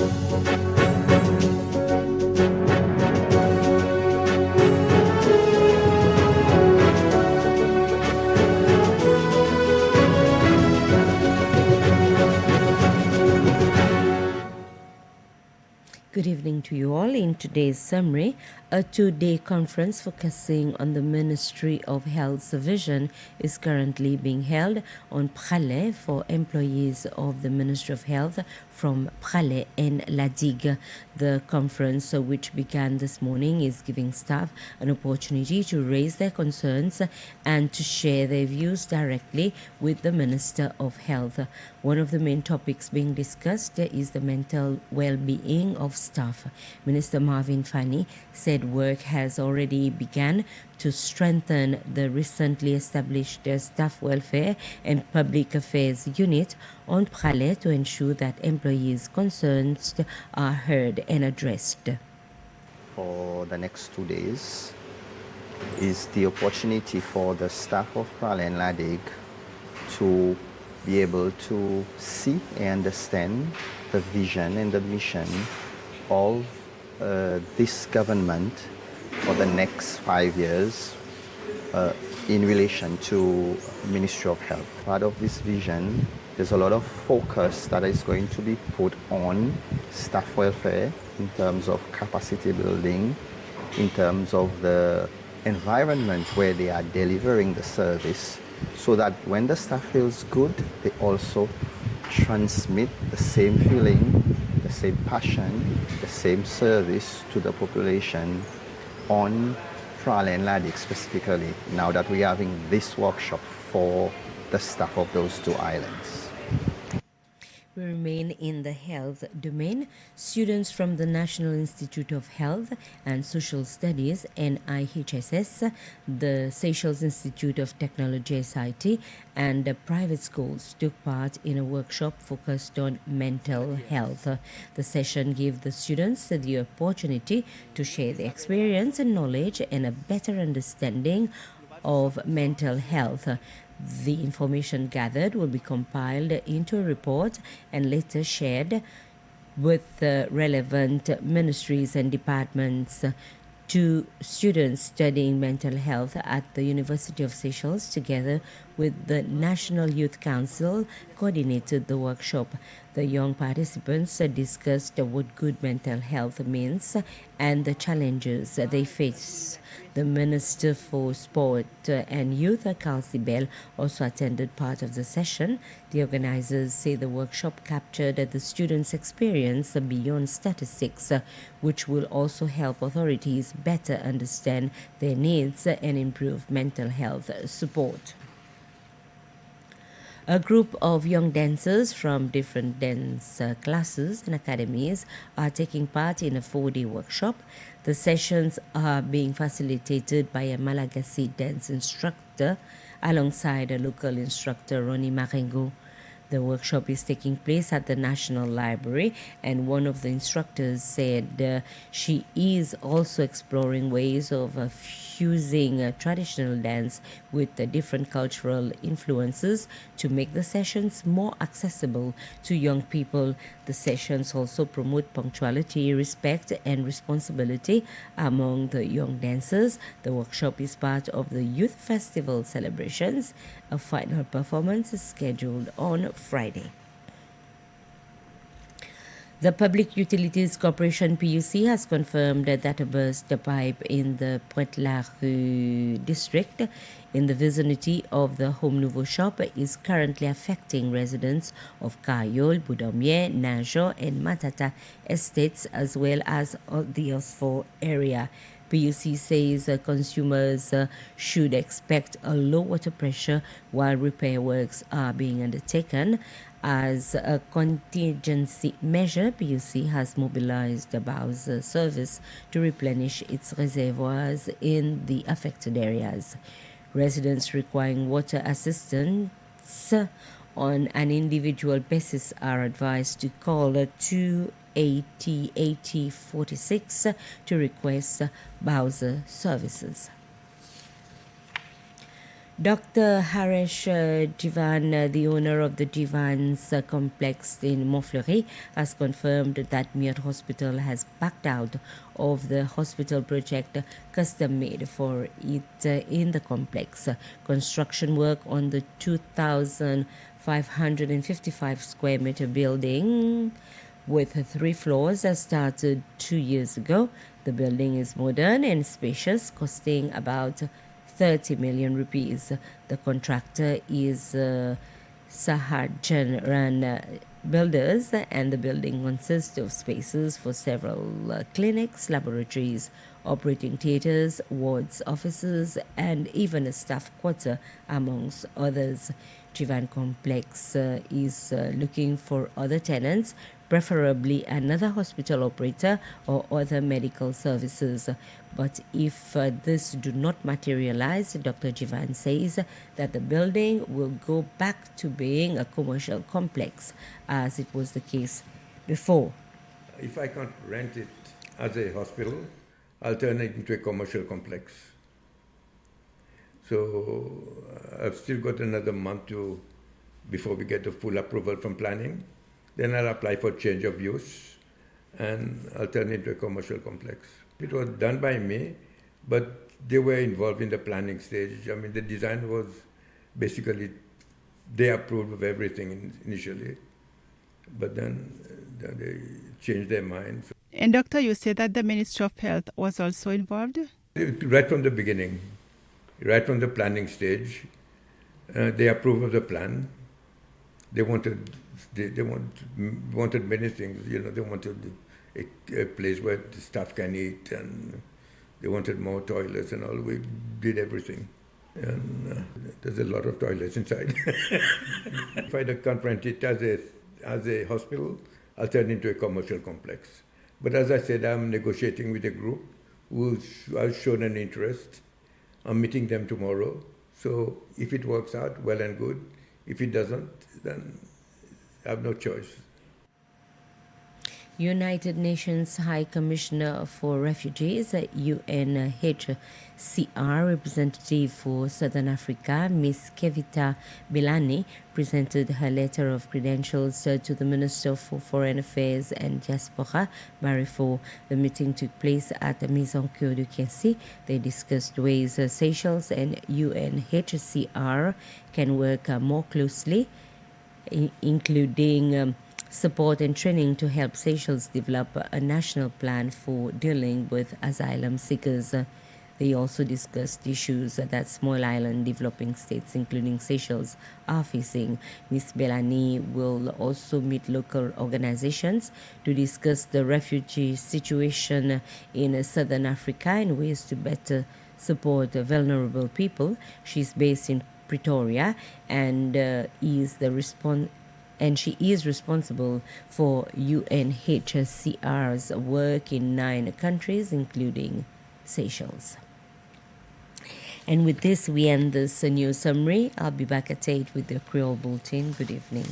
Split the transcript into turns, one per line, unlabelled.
Good evening to you all. In today's summary, a two-day conference focusing on the Ministry of Health's vision is currently being held on Pralais for employees of the Ministry of Health from Pralais and La Digue. The conference, which began this morning, is giving staff an opportunity to raise their concerns and to share their views directly with the Minister of Health. One of the main topics being discussed is the mental well-being of staff. Minister Marvin Fani said work has already begun to strengthen the recently established Staff Welfare and Public Affairs Unit on Pralais to ensure that employees' concerns are heard and addressed.
For the next 2 days is the opportunity for the staff of Pralais and La Digue to be able to see and understand the vision and the mission of this government for the next 5 years in relation to Ministry of Health. Part of this vision, there's a lot of focus that is going to be put on staff welfare in terms of capacity building, in terms of the environment where they are delivering the service, so that when the staff feels good, they also transmit the same feeling, the same passion, the same service to the population on Pralais and La Digue specifically, now that we are having this workshop for the staff of those two islands.
We remain in the health domain. Students from the National Institute of Health and Social Studies, NIHSS, the Seychelles Institute of Technology, SIT, and private schools took part in a workshop focused on mental health. The session gave the students the opportunity to share their experience and knowledge and a better understanding of mental health. The information gathered will be compiled into a report and later shared with relevant ministries and departments. Two students studying mental health at the University of Seychelles, together with the National Youth Council, coordinated the workshop. The young participants discussed what good mental health means and the challenges they face. The Minister for Sport and Youth, Kelsey Bell, also attended part of the session. The organizers say the workshop captured the students' experience beyond statistics, which will also help authorities better understand their needs and improve mental health support. A group of young dancers from different dance classes and academies are taking part in a 4-day workshop. The sessions are being facilitated by a Malagasy dance instructor alongside a local instructor, Ronnie Marengo. The workshop is taking place at the National Library, and one of the instructors said she is also exploring ways of fusing traditional dance with the different cultural influences to make the sessions more accessible to young people. The sessions also promote punctuality, respect, and responsibility among the young dancers. The workshop is part of the Youth Festival celebrations. A final performance is scheduled on Friday. The Public Utilities Corporation PUC has confirmed that a burst pipe in the Pointe-la-Rue district in the vicinity of the Home Nouveau shop is currently affecting residents of Kayol, Boudomie, Najo, and Matata estates, as well as the Osfo area. PUC says consumers should expect a low water pressure while repair works are being undertaken. As a contingency measure, PUC has mobilized a Bowser service to replenish its reservoirs in the affected areas. Residents requiring water assistance on an individual basis are advised to call 280-8046 to request Bowser services. Dr. Harish Jivan, the owner of the Jivan's complex in Montfleury, has confirmed that Miot Hospital has backed out of the hospital project custom made for it in the complex. Construction work on the 2,555 square meter building with 3 floors started 2 years ago. The building is modern and spacious, costing about 30 million rupees. The contractor is Sahajan Ran Builders, and the building consists of spaces for several clinics, laboratories, operating theatres, wards, offices, and even a staff quarter, amongst others. Jivan Complex is looking for other tenants, preferably another hospital operator or other medical services. But if this do not materialize, Dr. Jivan says that the building will go back to being a commercial complex, as it was the case before.
If I can't rent it as a hospital, I'll turn it into a commercial complex. So I've still got another month before we get the full approval from planning. Then I'll apply for change of use and I'll turn it into a commercial complex. It was done by me, but they were involved in the planning stage. I mean, the design was basically, they approved of everything initially, but then they changed their mind.
And doctor, you said that the Ministry of Health was also involved?
Right from the beginning, right from the planning stage, they approved of the plan. They wanted many things. You know, they wanted a place where the staff can eat, and they wanted more toilets and all. We did everything, and there's a lot of toilets inside. If I can't rent it as a hospital, I'll turn it into a commercial complex. But as I said, I'm negotiating with a group who has shown an interest. I'm meeting them tomorrow. So if it works out, well and good. If it doesn't, then I have no choice.
United Nations High Commissioner for Refugees, UNHCR representative for Southern Africa, Ms. Kevita Bilani, presented her letter of credentials to the Minister for Foreign Affairs and Diaspora, Marifo. The meeting took place at the Maison Coeur de Quincy. They discussed ways Seychelles and UNHCR can work more closely, including support and training to help Seychelles develop a national plan for dealing with asylum seekers. They also discussed issues that small island developing states, including Seychelles, are facing. Ms. Belani will also meet local organizations to discuss the refugee situation in Southern Africa and ways to better support vulnerable people. She's based in Pretoria and she is responsible for UNHCR's work in 9 countries, including Seychelles. And with this, we end this news summary. I'll be back at 8 with the Creole Bulletin. Good evening.